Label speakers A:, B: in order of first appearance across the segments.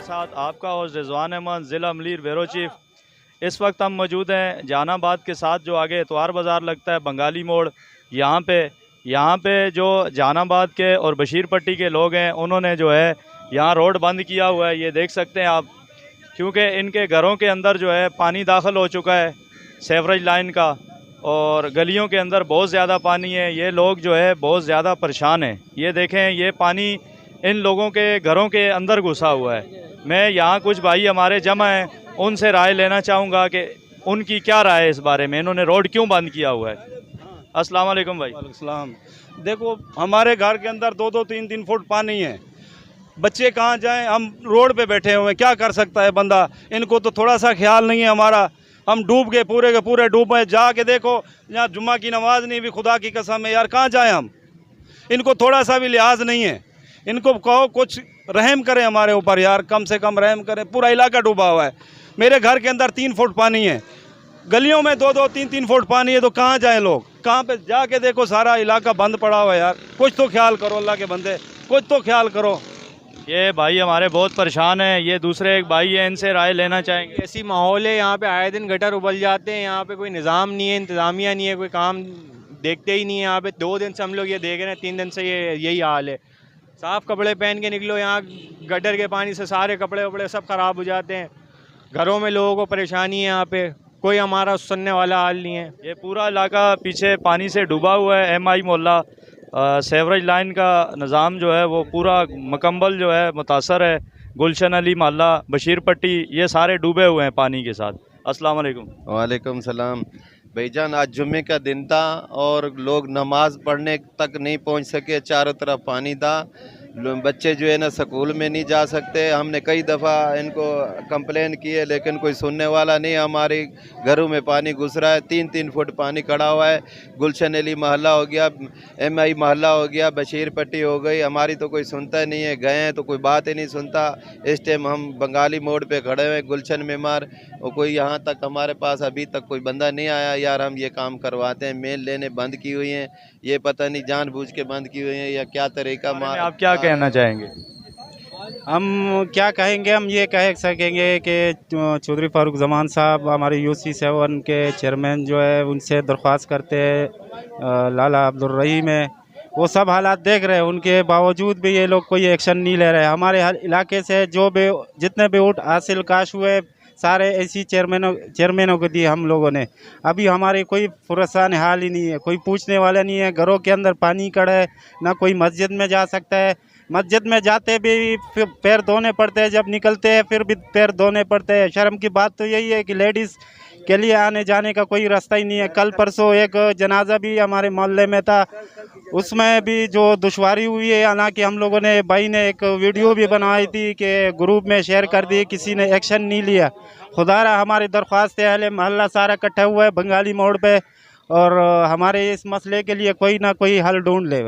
A: साथ आपका होस्ट रिजवान अहमद, ज़िला अमलीर ब्यूरो चीफ। इस वक्त हम मौजूद हैं जहानाबाद के साथ जो आगे इतवार बाज़ार लगता है, बंगाली मोड़। यहाँ पे जो जहानाबाद के और बशीर पट्टी के लोग हैं, उन्होंने जो है यहाँ रोड बंद किया हुआ है, ये देख सकते हैं आप, क्योंकि इनके घरों के अंदर जो है पानी दाखिल हो चुका है सेवरेज लाइन का, और गलियों के अंदर बहुत ज़्यादा पानी है। ये लोग जो है बहुत ज़्यादा परेशान हैं। ये देखें, ये पानी इन लोगों के घरों के अंदर घुसा हुआ है। मैं यहाँ कुछ भाई हमारे जमा हैं, उनसे राय लेना चाहूँगा कि उनकी क्या राय है इस बारे में, इन्होंने रोड क्यों बंद किया हुआ है। अस्सलाम वालेकुम भाई।
B: वालेकुम। देखो, हमारे घर के अंदर 2-2, 3-3 फुट पानी है। बच्चे कहाँ जाएं, हम रोड पे बैठे हुए हैं, क्या कर सकता है बंदा। इनको तो थोड़ा सा ख्याल नहीं है हमारा। हम डूब गए, पूरे के पूरे डूब गए। जाके देखो, यहाँ जुम्मा की नमाज नहीं भी, खुदा की कसम है यार, कहाँ जाएं हम। इनको थोड़ा सा भी लिहाज नहीं है। इनको कहो कुछ रहम करें हमारे ऊपर यार, कम से कम रहम करें। पूरा इलाका डूबा हुआ है। मेरे घर के अंदर 3 फुट पानी है, गलियों में 2-2, 3-3 फुट पानी है। तो कहाँ जाएं लोग, कहाँ पे जाके देखो, सारा इलाका बंद पड़ा हुआ है यार। कुछ तो ख्याल करो अल्लाह के बंदे, कुछ तो ख्याल करो।
A: ये भाई हमारे बहुत परेशान हैं। ये दूसरे एक भाई हैं, इनसे राय लेना चाहेंगे।
C: ऐसी माहौल है यहाँ पे, आए दिन गटर उबल जाते हैं। यहाँ पे कोई निज़ाम नहीं है, इंतज़ामिया नहीं है, कोई काम देखते ही नहीं है। यहाँ पे 2 दिन से हम लोग ये देख रहे हैं, 3 दिन से यही हाल है। साफ़ कपड़े पहन के निकलो, यहाँ गटर के पानी से सारे कपड़े वपड़े सब ख़राब हो जाते हैं। घरों में लोगों को परेशानी है, यहाँ पे कोई हमारा सुनने वाला हाल नहीं है।
A: ये पूरा इलाका पीछे पानी से डूबा हुआ है। MI मोहल्ला, सेवरेज लाइन का निज़ाम जो है वो पूरा मुकम्मल जो है मुतासर है। गुलशन अली मोहल्ला, बशीर पट्टी, ये सारे डूबे हुए हैं पानी के साथ। अस्सलाम वालेकुम।
D: वालेकुम सलाम। भाईजान, आज जुम्मे का दिन था और लोग नमाज पढ़ने तक नहीं पहुंच सके, चारों तरफ पानी था। बच्चे जो है ना स्कूल में नहीं जा सकते। हमने कई दफ़ा इनको कंप्लेन की है, लेकिन कोई सुनने वाला नहीं। हमारे घरों में पानी घुस रहा है, 3-3 फुट पानी खड़ा हुआ है। गुलशन अली मोहल्ला हो गया, MI मोहल्ला हो गया, बशीर पट्टी हो गई, हमारी तो कोई सुनता नहीं है। गए हैं तो कोई बात ही नहीं सुनता। इस टाइम हम बंगाली मोड़ पे खड़े हुए, गुलशन में मार, और कोई यहाँ तक हमारे पास अभी तक कोई बंदा नहीं आया। यार, हम ये काम करवाते हैं, मेल लेने बंद की हुई हैं। ये पता नहीं जानबूझ के बंद की हुई हैं या क्या तरीका।
A: आप क्या कहना चाहेंगे?
E: हम क्या कहेंगे, हम ये कह सकेंगे कि चौधरी फारूक जमान साहब हमारे UC7 के चेयरमैन जो है, उनसे दरख्वास्त करते हैं, लाला अब्दुल रहीम है, वो सब हालात देख रहे हैं, उनके बावजूद भी ये लोग कोई एक्शन नहीं ले रहे। हमारे हर इलाके से जो भी जितने भी वोट हासिल काश हुए, सारे ऐसी चेयरमैनों को दिए हम लोगों ने। अभी हमारे कोई फुरसान हाल ही नहीं है, कोई पूछने वाला नहीं है। घरों के अंदर पानी खड़ा है, ना कोई मस्जिद में जा सकता है। मस्जिद में जाते भी फिर पैर धोने पड़ते हैं, जब निकलते हैं फिर भी पैर धोने पड़ते हैं। शर्म की बात तो यही है कि लेडीज़ के लिए आने जाने का कोई रास्ता ही नहीं है। कल परसों एक जनाजा भी हमारे मोहल्ले में था, उसमें भी जो दुश्वारी हुई है, हालांकि हम लोगों ने, भाई ने एक वीडियो भी बनाई थी कि ग्रुप में शेयर कर दी, किसी ने एक्शन नहीं लिया। खुदारा हमारी दरख्वास्त है, अहले मोहल्ला सारा इकट्ठा हुआ है बंगाली मोड़ पे, और हमारे इस मसले के लिए कोई ना कोई हल ढूंढ ले।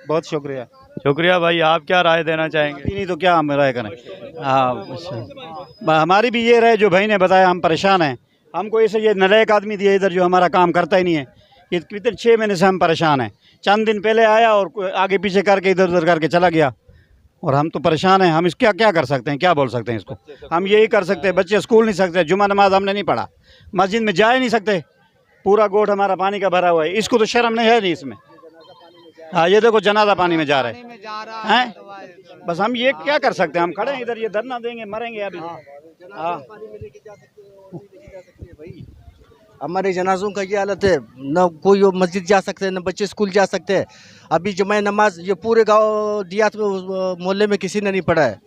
E: बहुत शुक्रिया भाई। आप क्या राय देना चाहेंगे?
F: नहीं तो क्या हम राय करें। हाँ, हमारी भी ये राय जो भाई ने बताया, हम परेशान हैं। हमको ऐसे ये नलायक आदमी दिया इधर जो हमारा काम करता ही नहीं है। ये कितने 6 महीने से हम परेशान हैं। चंद दिन पहले आया और आगे पीछे करके इधर उधर करके चला गया, और हम तो परेशान हैं। हम इस क्या कर सकते हैं, क्या बोल सकते हैं इसको। हम यही कर सकते हैं, बच्चे स्कूल नहीं सकते, जुमा नमाज हमने नहीं पढ़ा, मस्जिद में जा ही नहीं सकते, पूरा गोट हमारा पानी का भरा हुआ है। इसको तो शर्म नहीं है नहीं इसमें। हाँ, ये देखो जनाजा पानी में जा रहे हैं। बस हम ये क्या कर सकते हैं, हम खड़े हैं इधर, ये धरना देंगे, मरेंगे अभी। हाँ,
G: हमारे जनाजों का ये हालत है, न कोई मस्जिद जा सकते हैं, न बच्चे स्कूल जा सकते हैं। अभी जुमा नमाज ये पूरे गांव दियात मोहल्ले में किसी ने नहीं पढ़ा है।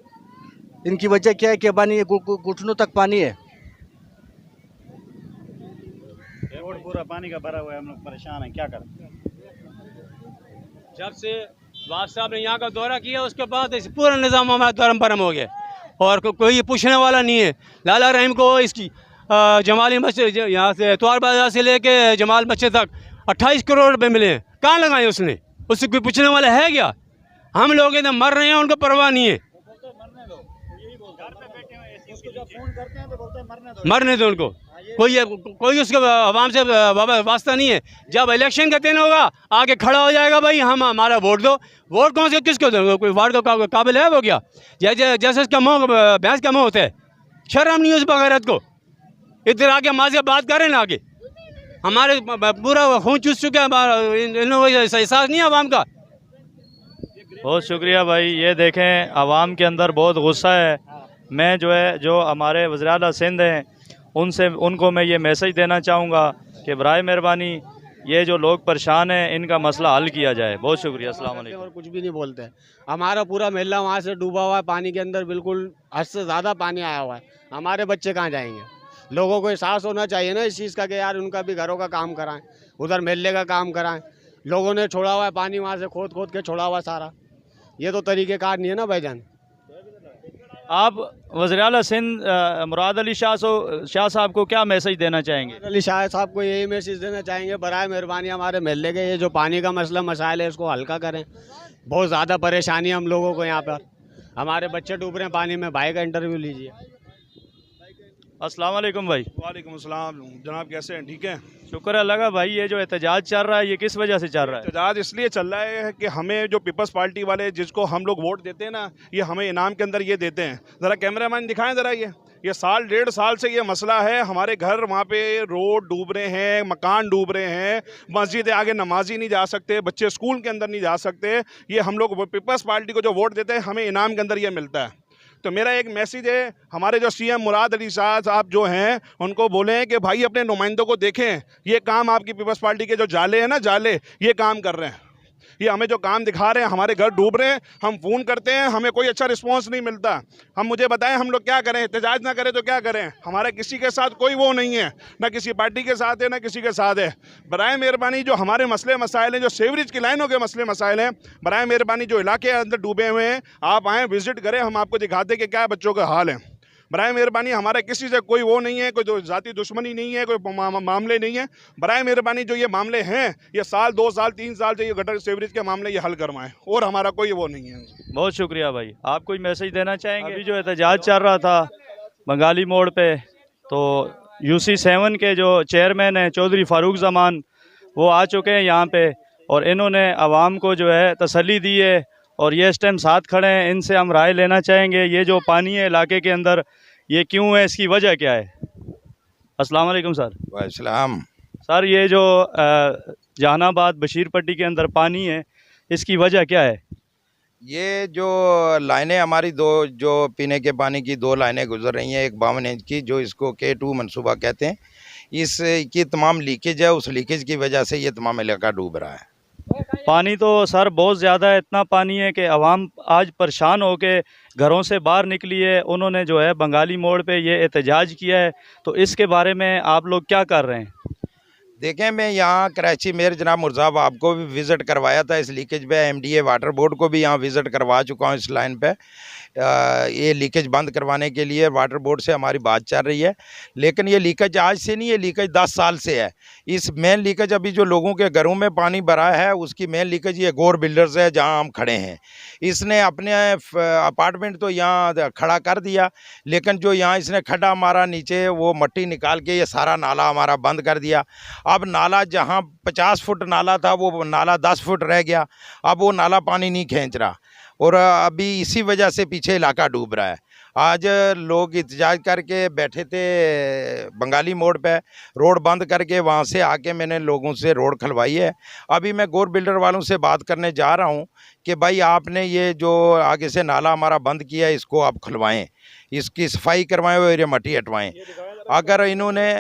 G: इनकी वजह क्या है कि पानी घुटनों तक पानी है,
F: पूरा पानी का भरा हुआ है। हम लोग परेशान हैं, क्या करें।
C: जब से वाज साहब ने यहाँ का दौरा किया, उसके बाद पूरा निज़ाम हमारा धर्म भरम हो गया, और कोई पूछने वाला नहीं है। लाला रहीम को इसकी जमाली मस्जिद, यहाँ से इतवार बाजार से लेके जमाल मस्जिद तक 28 करोड़ रुपए मिले हैं, कहाँ लगाए उसने? उससे कोई पूछने वाला है क्या? हम लोग इधर मर रहे हैं, उनको परवाह नहीं है। मरने दो उनको। कोई उसके आवाम से वास्ता नहीं है। जब इलेक्शन का दिन होगा आके खड़ा हो जाएगा, भाई हम हमारा वोट दो। वोट कौन से किसको दोगे? कोई वार्ड का काबिल है वो क्या? जैसे उसका मुँह भैंस का मुँह होता है, शर्म नहीं उस बगैरत को। इधर आके माँ से बात करें ना, आगे हमारे पूरा खून चूस चुका है, इन लोगों को एहसास नहीं है आवाम का।
A: बहुत शुक्रिया भाई। ये देखें आवाम के अंदर बहुत गुस्सा है। मैं जो हमारे वज़ीर आला सिंध हैं उनको मैं ये मैसेज देना चाहूँगा कि बराए मेहरबानी ये जो लोग परेशान हैं इनका मसला हल किया जाए। बहुत शुक्रिया। अस्सलाम वालेकुम।
H: और कुछ भी नहीं बोलते। हमारा पूरा मोहल्ला वहाँ से डूबा हुआ है पानी के अंदर, बिल्कुल हद से ज़्यादा पानी आया हुआ है। हमारे बच्चे कहाँ जाएंगे? लोगों को एहसास होना चाहिए ना इस चीज़ का कि यार उनका भी घरों का काम कराएं, उधर मोहल्ले का काम कराएं। लोगों ने छोड़ा हुआ है पानी, वहाँ से खोद खोद के छोड़ा हुआ सारा। ये तो तरीक़ेकार नहीं है ना भाईजान।
A: आप वज़ीर आला सिंध मुराद अली शाह साहब को क्या मैसेज देना चाहेंगे?
H: अली शाह साहब को यही मैसेज देना चाहेंगे, बराए मेहरबानी हमारे मोहल्ले के ये जो पानी का मसला मसाइल है इसको हल्का करें। बहुत ज़्यादा परेशानी हम लोगों को यहाँ पर, हमारे बच्चे डूब रहे हैं पानी में। भाई का इंटरव्यू लीजिए।
A: अस्सलाम वालेकुम भाई।
B: वालेकुम अस्सलाम जनाब, कैसे हैं? ठीक है,
A: शुक्र अल्लाह का। भाई ये जो एहतजाज चल रहा है ये किस वजह से चल रहा है?
B: एहतजाज इसलिए चल रहा है कि हमें जो पीपल्स पार्टी वाले जिसको हम लोग वोट देते हैं ना, ये हमें इनाम के अंदर ये देते हैं। ज़रा कैमरामैन दिखाएं ज़रा, ये साल 1.5 साल से ये मसला है। हमारे घर वहाँ पे रोड डूब रहे हैं, मकान डूब रहे हैं, मस्जिद आगे नमाजी नहीं जा सकते, बच्चे स्कूल के अंदर नहीं जा सकते। ये हम लोग पीपल्स पार्टी को जो वोट देते हैं हमें इनाम के अंदर ये मिलता है। तो मेरा एक मैसेज है, हमारे जो सीएम मुराद अली शाह साहब जो हैं उनको बोलें कि भाई अपने नुमाइंदों को देखें। ये काम आपकी पीपल्स पार्टी के जो जाले हैं ना, जाले ये काम कर रहे हैं। ये हमें जो काम दिखा रहे हैं, हमारे घर डूब रहे हैं, हम फ़ोन करते हैं हमें कोई अच्छा रिस्पांस नहीं मिलता। हम मुझे बताएं हम लोग क्या करें? एहतजाज ना करें तो क्या करें? हमारे किसी के साथ कोई वो नहीं है, ना किसी पार्टी के साथ है ना किसी के साथ है। बराए मेहरबानी जो हमारे मसले मसाइल हैं, जो सेवरेज की लाइनों के मसले मसाइल हैं, बराए मेहरबानी जो इलाके अंदर डूबे हुए हैं आप आएँ, विज़िट करें, हम आपको दिखाते कि क्या बच्चों का हाल है। बराए मेहरबानी हमारा किसी से कोई वो नहीं है, कोई ज़ाती दुश्मनी नहीं है, कोई मामले नहीं है। बराए मेहरबानी जो ये मामले हैं ये साल 2 साल 3 साल से ये गटर सेवरेज के मामले ये हल करवाएं, और हमारा कोई वो नहीं है।
A: बहुत शुक्रिया भाई। आप कोई मैसेज देना चाहेंगे? अभी जो एहतजाज चल रहा था बंगाली मोड़ पे, तो UC7 के जो चेयरमैन हैं चौधरी फारूक ज़मान वो आ चुके हैं यहाँ पे, और इन्होंने आवाम को जो है तसल्ली दी है और ये इस टाइम साथ खड़े हैं। इनसे हम राय लेना चाहेंगे ये जो पानी है इलाके के अंदर ये क्यों है, इसकी वजह क्या है? अस्सलाम वालेकुम सर।
I: वालेकुम
A: सर ये जो जहानाबाद बशीर पट्टी के अंदर पानी है इसकी वजह क्या है?
I: ये जो लाइनें हमारी दो जो पीने के पानी की 2 लाइनें गुजर रही हैं, एक 52 इंच की जो इसको K2 मंसूबा कहते हैं, इसकी तमाम लीकेज है। उस लीकेज की वजह से ये तमाम इलाका डूब रहा है।
A: पानी तो सर बहुत ज़्यादा है, इतना पानी है कि आवाम आज परेशान होके घरों से बाहर निकली है। उन्होंने जो है बंगाली मोड़ पे ये एहतजाज किया है, तो इसके बारे में आप लोग क्या कर रहे हैं?
I: देखें, मैं यहाँ कराची मेयर जनाब मुर्ज़ाब आपको भी विज़िट करवाया था इस लीकेज पे। MDA वाटर बोर्ड को भी यहाँ विज़िट करवा चुका हूँ इस लाइन पे। ये लीकेज बंद करवाने के लिए वाटर बोर्ड से हमारी बात चल रही है, लेकिन ये लीकेज आज से नहीं, ये लीकेज 10 साल से है। इस मेन लीकेज अभी जो लोगों के घरों में पानी भरा है उसकी मेन लीकेज ये गौर बिल्डर्स है जहाँ हम खड़े हैं। इसने अपने अपार्टमेंट तो यहाँ खड़ा कर दिया, लेकिन जो यहाँ इसने खड्डा मारा नीचे वो मट्टी निकाल के ये सारा नाला हमारा बंद कर दिया। अब नाला जहाँ 50 फुट नाला था वो नाला 10 फुट रह गया। अब वो नाला पानी नहीं खींच रहा और अभी इसी वजह से पीछे इलाका डूब रहा है। आज लोग एहतजाज करके बैठे थे बंगाली मोड़ पे, रोड बंद करके वहाँ से आके मैंने लोगों से रोड खुलवाई है। अभी मैं गौर बिल्डर वालों से बात करने जा रहा हूँ कि भाई आपने ये जो आगे से नाला हमारा बंद किया है इसको आप खुलवाएं, इसकी सफाई करवाएं और ये मट्टी हटवाएं। अगर इन्होंने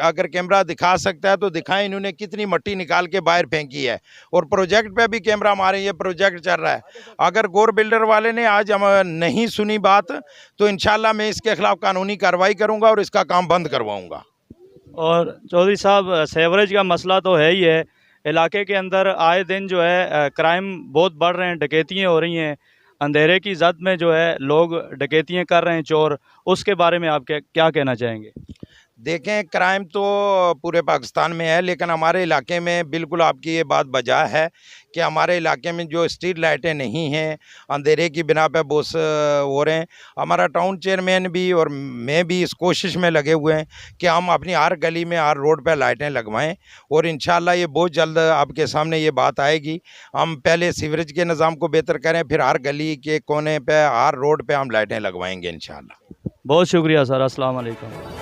I: अगर कैमरा दिखा सकता है तो दिखाएं इन्होंने कितनी मट्टी निकाल के बाहर फेंकी है, और प्रोजेक्ट पे भी कैमरा मारे, ये प्रोजेक्ट चल रहा है। अगर गौर बिल्डर वाले ने आज हम नहीं सुनी बात तो इंशाल्लाह मैं इसके खिलाफ कानूनी कार्रवाई करूंगा और इसका काम बंद करवाऊंगा।
A: और चौधरी साहब सेवरेज का मसला तो है ही है, इलाके के अंदर आए दिन जो है क्राइम बहुत बढ़ रहे हैं, डकैतियाँ हो रही हैं, अंधेरे की जद में जो है लोग डकैतियाँ कर रहे हैं, चोर। उसके बारे में आप क्या कहना चाहेंगे?
I: देखें, क्राइम तो पूरे पाकिस्तान में है, लेकिन हमारे इलाके में बिल्कुल आपकी ये बात बजा है कि हमारे इलाके में जो स्ट्रीट लाइटें नहीं हैं, अंधेरे की बिना पे बहुत हो रहे हैं। हमारा टाउन चेयरमैन भी और मैं भी इस कोशिश में लगे हुए हैं कि हम अपनी हर गली में, हर रोड पे लाइटें लगवाएं, और इंशाल्लाह ये बहुत जल्द आपके सामने ये बात आएगी। हम पहले सीवरेज के निज़ाम को बेहतर करें, फिर हर गली के कोने पे, हर रोड पे हम लाइटें लगवाएंगे इंशाल्लाह।
A: बहुत शुक्रिया सर, अस्सलाम वालेकुम।